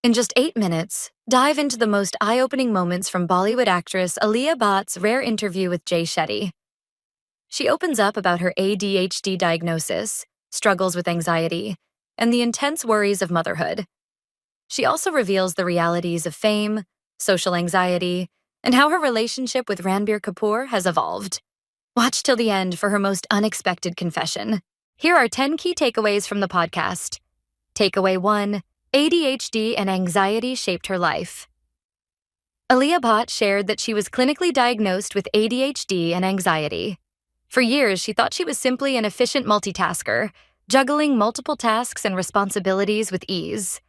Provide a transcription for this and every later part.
In just 8 minutes, dive into the most eye-opening moments from Bollywood actress Alia Bhatt's rare interview with Jay Shetty. She opens up about her ADHD diagnosis, struggles with anxiety, and the intense worries of motherhood. She also reveals the realities of fame, social anxiety, and how her relationship with Ranbir Kapoor has evolved. Watch till the end for her most unexpected confession. Here are 10 key takeaways from the podcast. Takeaway 1. ADHD and anxiety shaped her life. Alia Bhatt shared that she was clinically diagnosed with ADHD and anxiety. For years, she thought she was simply an efficient multitasker, juggling multiple tasks and responsibilities with ease.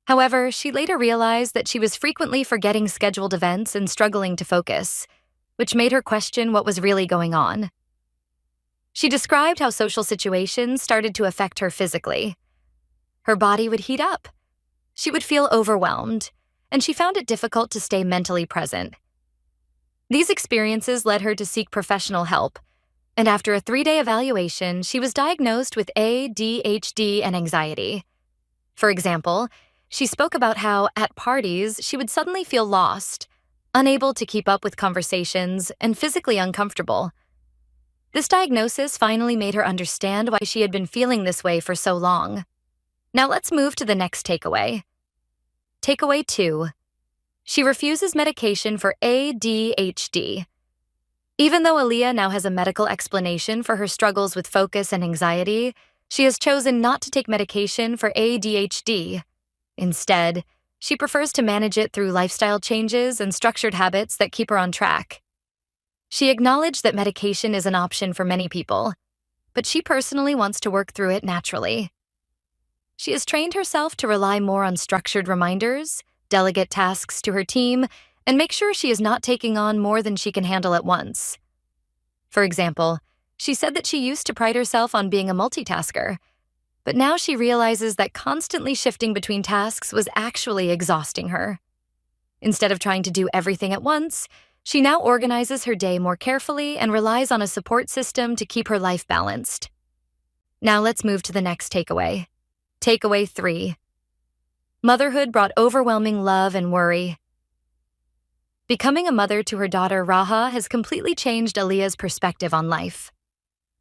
However, she later realized that she was frequently forgetting scheduled events and struggling to focus, which made her question what was really going on. She described how social situations started to affect her physically. Her body would heat up. She would feel overwhelmed, and she found it difficult to stay mentally present. These experiences led her to seek professional help, and after a 3-day evaluation, she was diagnosed with ADHD and anxiety. For example, she spoke about how, at parties, she would suddenly feel lost, unable to keep up with conversations, and physically uncomfortable. This diagnosis finally made her understand why she had been feeling this way for so long. Now let's move to the next takeaway. Takeaway 2. She refuses medication for ADHD. Even though Alia now has a medical explanation for her struggles with focus and anxiety, she has chosen not to take medication for ADHD. Instead, she prefers to manage it through lifestyle changes and structured habits that keep her on track. She acknowledged that medication is an option for many people, but she personally wants to work through it naturally. She has trained herself to rely more on structured reminders, delegate tasks to her team, and make sure she is not taking on more than she can handle at once. For example, she said that she used to pride herself on being a multitasker, but now she realizes that constantly shifting between tasks was actually exhausting her. Instead of trying to do everything at once, she now organizes her day more carefully and relies on a support system to keep her life balanced. Now let's move to the next takeaway. Takeaway 3. Motherhood brought overwhelming love and worry. Becoming a mother to her daughter Raha has completely changed Alia's perspective on life.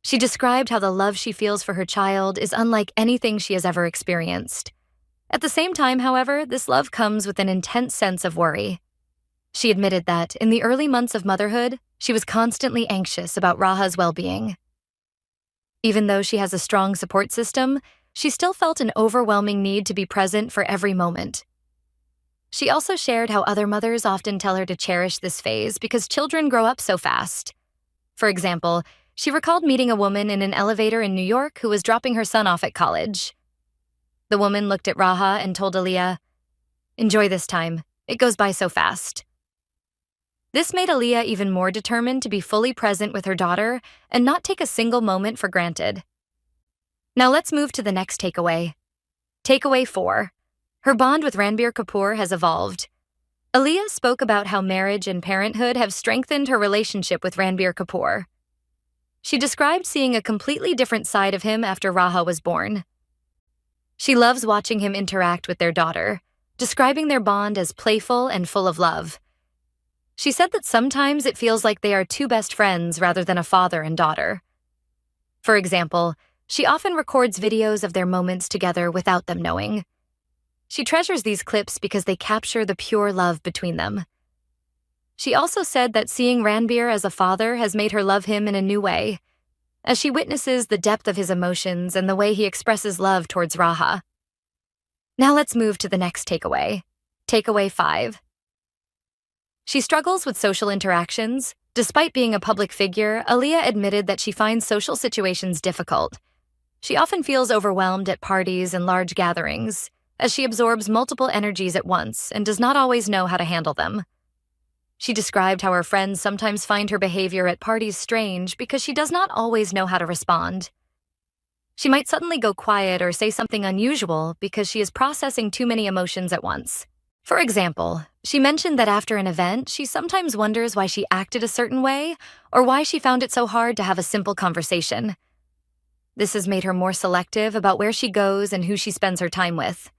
She described how the love she feels for her child is unlike anything she has ever experienced. At the same time, however, this love comes with an intense sense of worry. She admitted that, in the early months of motherhood, she was constantly anxious about Raha's well-being. Even though she has a strong support system, she still felt an overwhelming need to be present for every moment. She also shared how other mothers often tell her to cherish this phase because children grow up so fast. For example, she recalled meeting a woman in an elevator in New York who was dropping her son off at college. The woman looked at Raha and told Alia, "Enjoy this time. It goes by so fast." This made Alia even more determined to be fully present with her daughter and not take a single moment for granted. Now let's move to the next takeaway. Takeaway 4. Her bond with Ranbir Kapoor has evolved. Alia spoke about how marriage and parenthood have strengthened her relationship with Ranbir Kapoor. She described seeing a completely different side of him after Raha was born. She loves watching him interact with their daughter, describing their bond as playful and full of love. She said that sometimes it feels like they are two best friends rather than a father and daughter. For example, she often records videos of their moments together without them knowing. She treasures these clips because they capture the pure love between them. She also said that seeing Ranbir as a father has made her love him in a new way, as she witnesses the depth of his emotions and the way he expresses love towards Raha. Now let's move to the next takeaway. Takeaway 5. She struggles with social interactions. Despite being a public figure, Alia admitted that she finds social situations difficult. She often feels overwhelmed at parties and large gatherings, as she absorbs multiple energies at once and does not always know how to handle them. She described how her friends sometimes find her behavior at parties strange because she does not always know how to respond. She might suddenly go quiet or say something unusual because she is processing too many emotions at once. For example, she mentioned that after an event, she sometimes wonders why she acted a certain way or why she found it so hard to have a simple conversation. This has made her more selective about where she goes and who she spends her time with.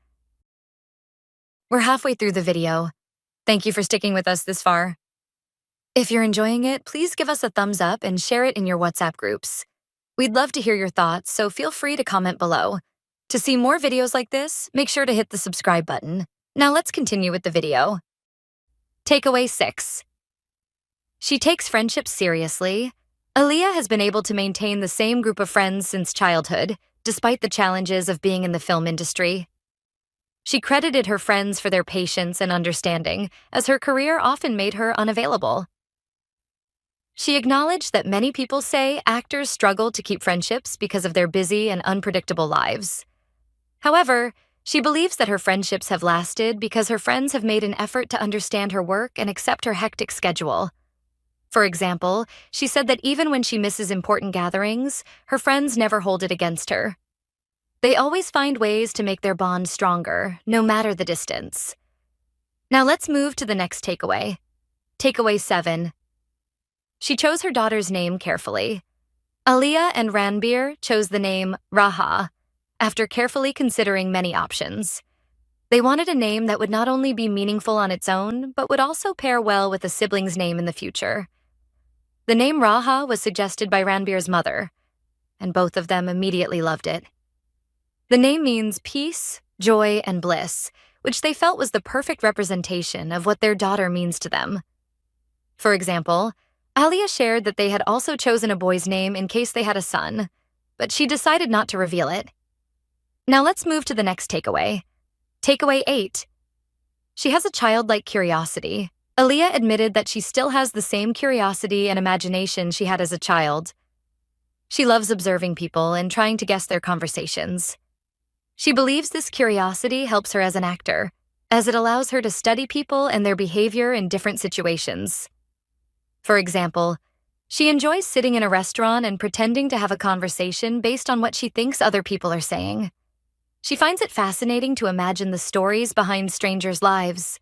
We're halfway through the video. Thank you for sticking with us this far. If you're enjoying it, please give us a thumbs up and share it in your WhatsApp groups. We'd love to hear your thoughts, so feel free to comment below. To see more videos like this, make sure to hit the subscribe button. Now let's continue with the video. Takeaway 6. She takes friendships seriously. Alia has been able to maintain the same group of friends since childhood, despite the challenges of being in the film industry. She credited her friends for their patience and understanding, as her career often made her unavailable. She acknowledged that many people say actors struggle to keep friendships because of their busy and unpredictable lives. However, she believes that her friendships have lasted because her friends have made an effort to understand her work and accept her hectic schedule. For example, she said that even when she misses important gatherings, her friends never hold it against her. They always find ways to make their bond stronger, no matter the distance. Now let's move to the next takeaway. Takeaway 7. She chose her daughter's name carefully. Alia and Ranbir chose the name Raha after carefully considering many options. They wanted a name that would not only be meaningful on its own, but would also pair well with a sibling's name in the future. The name Raha was suggested by Ranbir's mother, and both of them immediately loved it. The name means peace, joy, and bliss, which they felt was the perfect representation of what their daughter means to them. For example, Alia shared that they had also chosen a boy's name in case they had a son, but she decided not to reveal it. Now let's move to the next takeaway. Takeaway 8. She has a childlike curiosity. Alia admitted that she still has the same curiosity and imagination she had as a child. She loves observing people and trying to guess their conversations. She believes this curiosity helps her as an actor, as it allows her to study people and their behavior in different situations. For example, she enjoys sitting in a restaurant and pretending to have a conversation based on what she thinks other people are saying. She finds it fascinating to imagine the stories behind strangers' lives.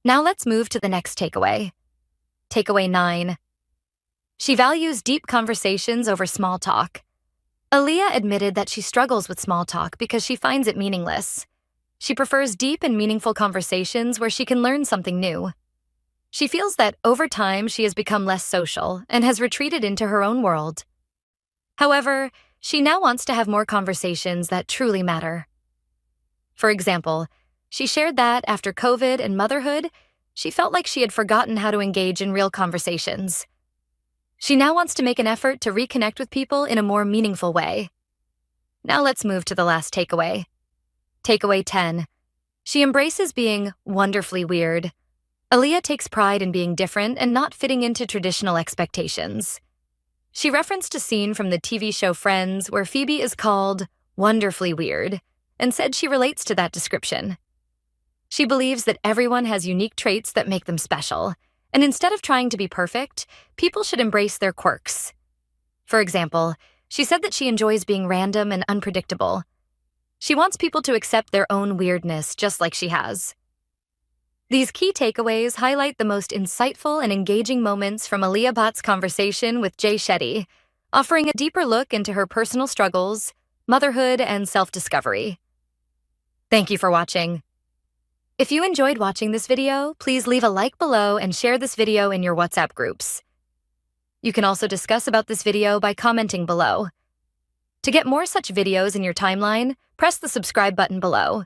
Now let's move to the next takeaway. Takeaway 9. She values deep conversations over small talk. Alia admitted that she struggles with small talk because she finds it meaningless. She prefers deep and meaningful conversations where she can learn something new. She feels that over time she has become less social and has retreated into her own world. However, she now wants to have more conversations that truly matter. For example, she shared that after COVID and motherhood, she felt like she had forgotten how to engage in real conversations. She now wants to make an effort to reconnect with people in a more meaningful way. Now let's move to the last takeaway. Takeaway 10. She embraces being wonderfully weird. Alia takes pride in being different and not fitting into traditional expectations. She referenced a scene from the TV show Friends where Phoebe is called wonderfully weird and said she relates to that description. She believes that everyone has unique traits that make them special, and instead of trying to be perfect, people should embrace their quirks. For example, she said that she enjoys being random and unpredictable. She wants people to accept their own weirdness just like she has. These key takeaways highlight the most insightful and engaging moments from Alia Bhatt's conversation with Jay Shetty, offering a deeper look into her personal struggles, motherhood, and self-discovery. Thank you for watching. If you enjoyed watching this video, please leave a like below and share this video in your WhatsApp groups. You can also discuss about this video by commenting below. To get more such videos in your timeline, press the subscribe button below.